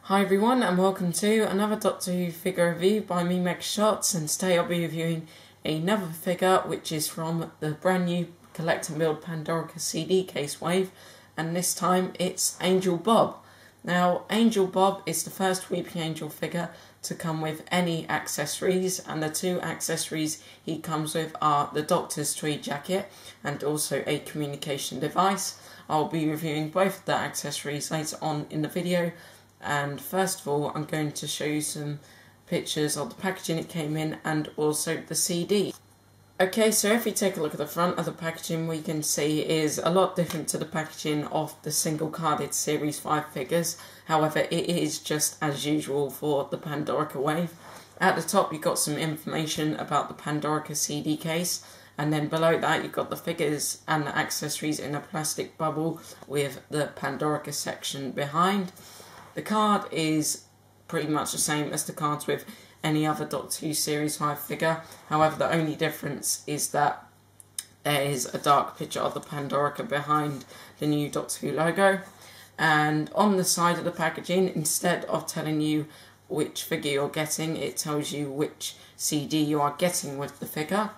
Hi everyone and welcome to another Doctor Who figure review by me, Meg Shots, and today I'll be reviewing another figure which is from the brand new Collect and Build Pandorica CD case wave, and this time it's Angel Bob. Now Angel Bob is the first Weeping Angel figure to come with any accessories, and the two accessories he comes with are the Doctor's tweed jacket and also a communication device. I'll be reviewing both of the accessories later on in the video. And first of all, I'm going to show you some pictures of the packaging it came in and also the CD. Okay, so if you take a look at the front of the packaging, we can see is a lot different to the packaging of the single carded Series 5 figures. However, it is just as usual for the Pandorica wave. At the top you've got some information about the Pandorica CD case, and then below that you've got the figures and the accessories in a plastic bubble with the Pandorica section behind. The card is pretty much the same as the cards with any other Doctor Who Series 5 figure. However, the only difference is that there is a dark picture of the Pandorica behind the new Doctor Who logo. And on the side of the packaging, instead of telling you which figure you're getting, it tells you which CD you are getting with the figure.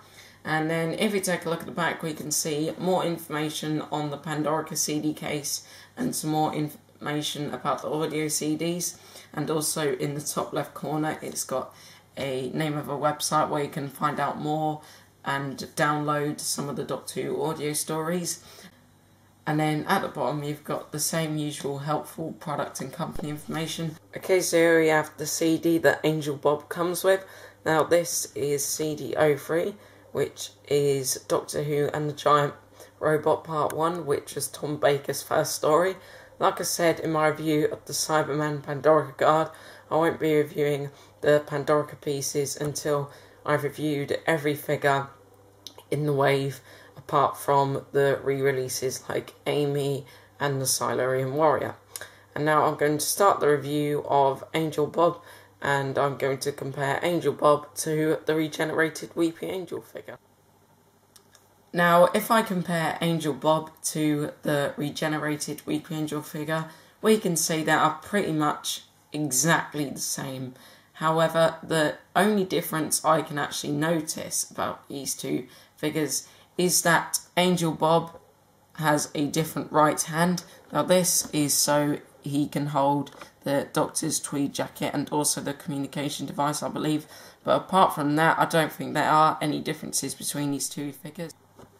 And then if you take a look at the back, we can see more information on the Pandorica CD case and some more information about the audio CDs, and also in the top left corner it's got a name of a website where you can find out more and download some of the Doctor Who audio stories. And then at the bottom you've got the same usual helpful product and company information. Okay, so here we have the CD that Angel Bob comes with. Now this is CD 03, which is Doctor Who and the Giant Robot Part 1, which was Tom Baker's first story. Like I said in my review of the Cyberman Pandorica card, I won't be reviewing the Pandorica pieces until I've reviewed every figure in the wave, apart from the re-releases like Amy and the Silurian Warrior. And now I'm going to start the review of Angel Bob, and I'm going to compare Angel Bob to the regenerated Weeping Angel figure. Now, if I compare Angel Bob to the regenerated Weeping Angel figure, we can see they are pretty much exactly the same. However, the only difference I can actually notice about these two figures is that Angel Bob has a different right hand. Now, this is so he can hold the Doctor's tweed jacket and also the communication device, I believe. But apart from that, I don't think there are any differences between these two figures.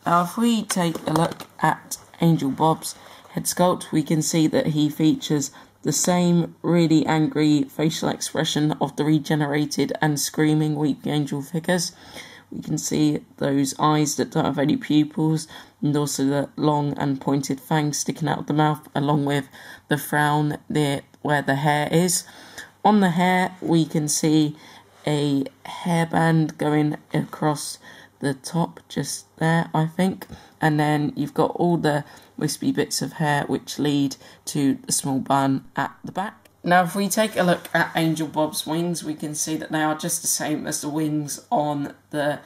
Now, if we take a look at Angel Bob's head sculpt, we can see that he features the same really angry facial expression of the regenerated and screaming Weeping Angel figures. We can see those eyes that don't have any pupils, and also the long and pointed fangs sticking out of the mouth, along with the frown there where the hair is. On the hair, we can see a hairband going across the top just there, I think, and then you've got all the wispy bits of hair which lead to the small bun at the back. Now, if we take a look at Angel Bob's wings, we can see that they are just the same as the wings on the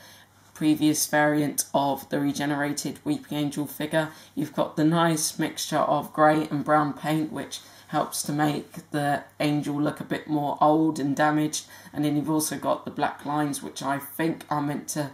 previous variant of the regenerated Weeping Angel figure. You've got the nice mixture of grey and brown paint, which helps to make the angel look a bit more old and damaged, and then you've also got the black lines, which I think are meant to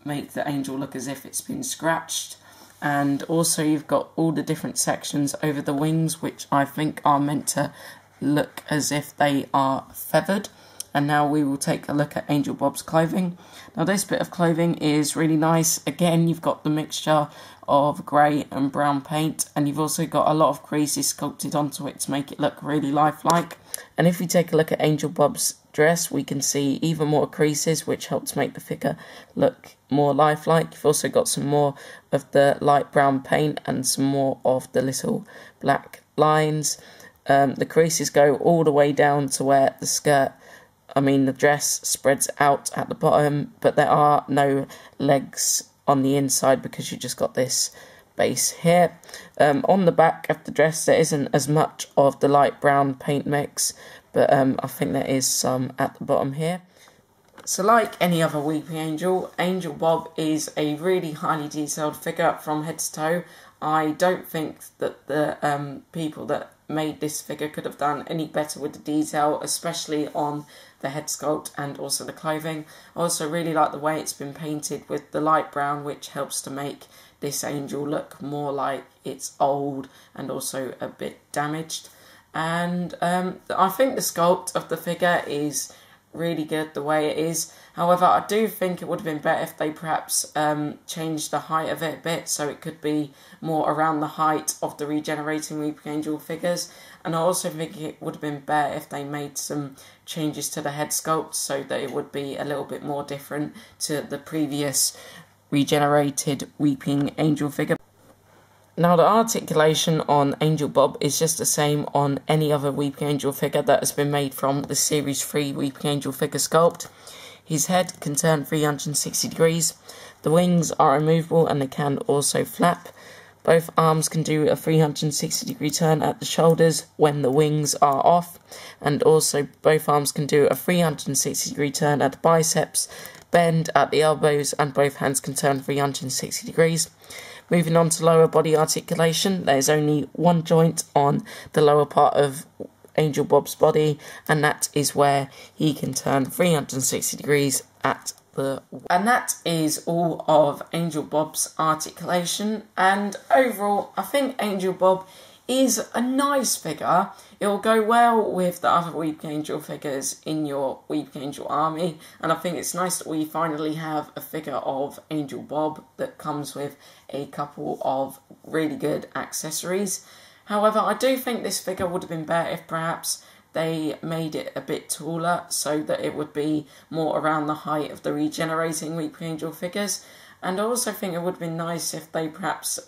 make the angel look as if it's been scratched. And also you've got all the different sections over the wings, which I think are meant to look as if they are feathered. And now we will take a look at Angel Bob's clothing. Now, this bit of clothing is really nice. Again, you've got the mixture of grey and brown paint, and you've also got a lot of creases sculpted onto it to make it look really lifelike. And if we take a look at Angel Bob's dress, we can see even more creases, which help to make the figure look more lifelike. You've also got some more of the light brown paint and some more of the little black lines. The creases go all the way down to where the dress spreads out at the bottom, but there are no legs on the inside because you just got this base here. On the back of the dress there isn't as much of the light brown paint mix, but I think there is some at the bottom here. So like any other Weeping Angel, Angel Bob is a really highly detailed figure from head to toe. I don't think that the people that made this figure could have done any better with the detail, especially on the head sculpt and also the clothing. I also really like the way it's been painted with the light brown, which helps to make this angel look more like it's old and also a bit damaged. And I think the sculpt of the figure is really good the way it is. However, I do think it would have been better if they perhaps changed the height of it a bit, so it could be more around the height of the Regenerating Weeping Angel figures. And I also think it would have been better if they made some changes to the head sculpt so that it would be a little bit more different to the previous Regenerated Weeping Angel figure. Now, the articulation on Angel Bob is just the same on any other Weeping Angel figure that has been made from the Series 3 Weeping Angel figure sculpt. His head can turn 360 degrees, the wings are removable and they can also flap. Both arms can do a 360 degree turn at the shoulders when the wings are off, and also both arms can do a 360 degree turn at the biceps, bend at the elbows, and both hands can turn 360 degrees. Moving on to lower body articulation, there's only one joint on the lower part of Angel Bob's body, and that is where he can turn 360 degrees at the... And that is all of Angel Bob's articulation, and overall I think Angel Bob is a nice figure. It will go well with the other Weeping Angel figures in your Weeping Angel army, and I think it's nice that we finally have a figure of Angel Bob that comes with a couple of really good accessories. However, I do think this figure would have been better if perhaps they made it a bit taller so that it would be more around the height of the Regenerating Weeping Angel figures. And I also think it would have been nice if they perhaps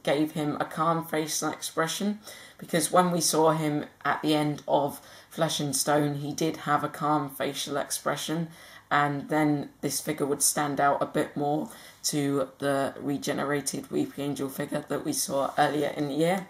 gave him a calm facial expression, because when we saw him at the end of Flesh and Stone, he did have a calm facial expression, and then this figure would stand out a bit more to the Regenerated Weeping Angel figure that we saw earlier in the year.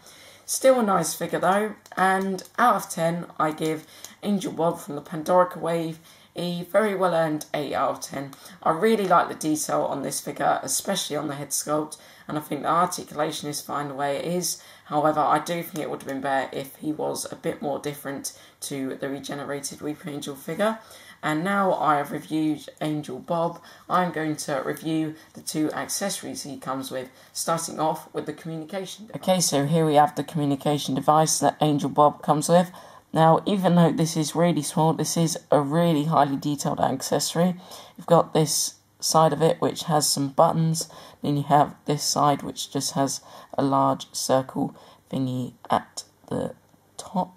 Still a nice figure though, and out of 10 I give Angel Bob from the Pandorica wave a very well earned 8 out of 10. I really like the detail on this figure, especially on the head sculpt, and I think the articulation is fine the way it is. However, I do think it would have been better if he was a bit more different to the Regenerated Weeping Angel figure. And now I have reviewed Angel Bob, I'm going to review the two accessories he comes with, starting off with the communication device. Okay, so here we have the communication device that Angel Bob comes with. Now, even though this is really small, this is a really highly detailed accessory. You've got this side of it which has some buttons, then you have this side which just has a large circle thingy at the top.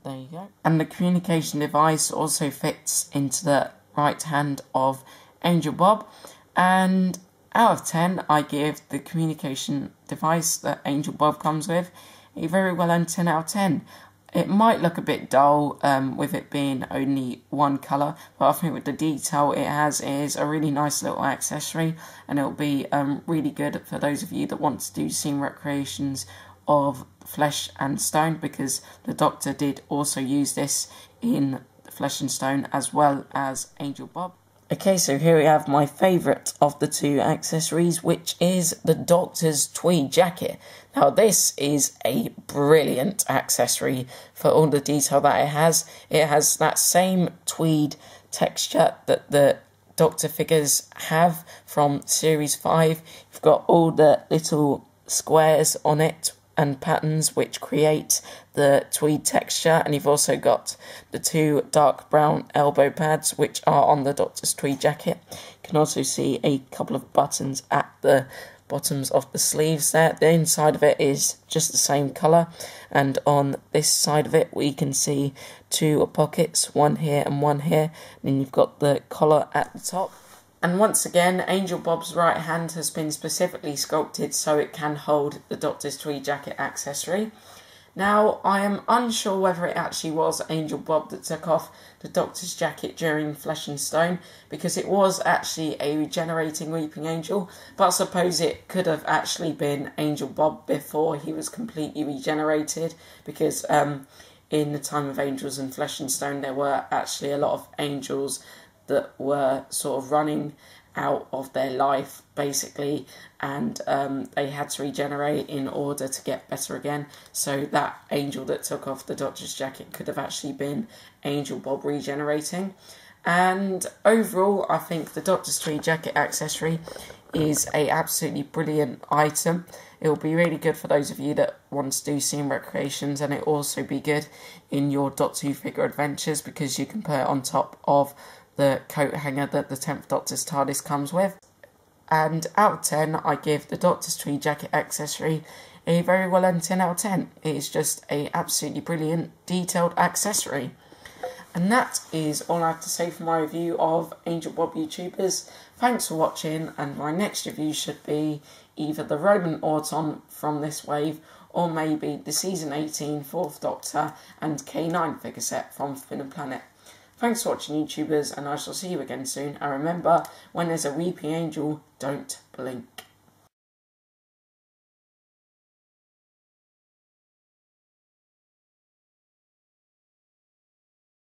There you go. And the communication device also fits into the right hand of Angel Bob. And out of 10, I give the communication device that Angel Bob comes with a very well earned 10 out of 10. It might look a bit dull with it being only one colour, but I think with the detail it has, it is a really nice little accessory, and it'll be really good for those of you that want to do scene recreations of Flesh and Stone, because the Doctor did also use this in Flesh and Stone as well as Angel Bob. Okay, so here we have my favourite of the two accessories, which is the Doctor's tweed jacket. Now, this is a brilliant accessory for all the detail that it has. It has that same tweed texture that the Doctor figures have from Series 5. You've got all the little squares on it and patterns which create the tweed texture, and you've also got the two dark brown elbow pads which are on the Doctor's tweed jacket. You can also see a couple of buttons at the bottoms of the sleeves there. The inside of it is just the same colour, and on this side of it we can see two pockets, one here and one here, and then you've got the collar at the top. And once again, Angel Bob's right hand has been specifically sculpted so it can hold the Doctor's tweed jacket accessory. Now, I am unsure whether it actually was Angel Bob that took off the Doctor's jacket during Flesh and Stone, because it was actually a Regenerating Weeping Angel, but I suppose it could have actually been Angel Bob before he was completely regenerated, because in the time of Angels and Flesh and Stone there were actually a lot of angels that were sort of running out of their life, basically, and they had to regenerate in order to get better again. So that angel that took off the Doctor's jacket could have actually been Angel Bob regenerating. And overall, I think the Doctor's Tree jacket accessory is a absolutely brilliant item. It will be really good for those of you that want to do scene recreations, and it will also be good in your Doctor Who figure adventures because you can put it on top of the coat hanger that the 10th Doctor's TARDIS comes with. And out of 10, I give the Doctor's Tree jacket accessory a very well earned 10 out of 10. It is just a absolutely brilliant, detailed accessory. And that is all I have to say for my review of Angel Bob YouTubers. Thanks for watching, and my next review should be either the Roman Auton from this wave, or maybe the Season 18 4th Doctor and K9 figure set from Forbidden Planet. Thanks for watching, YouTubers, and I shall see you again soon. And remember, when there's a weeping angel, don't blink.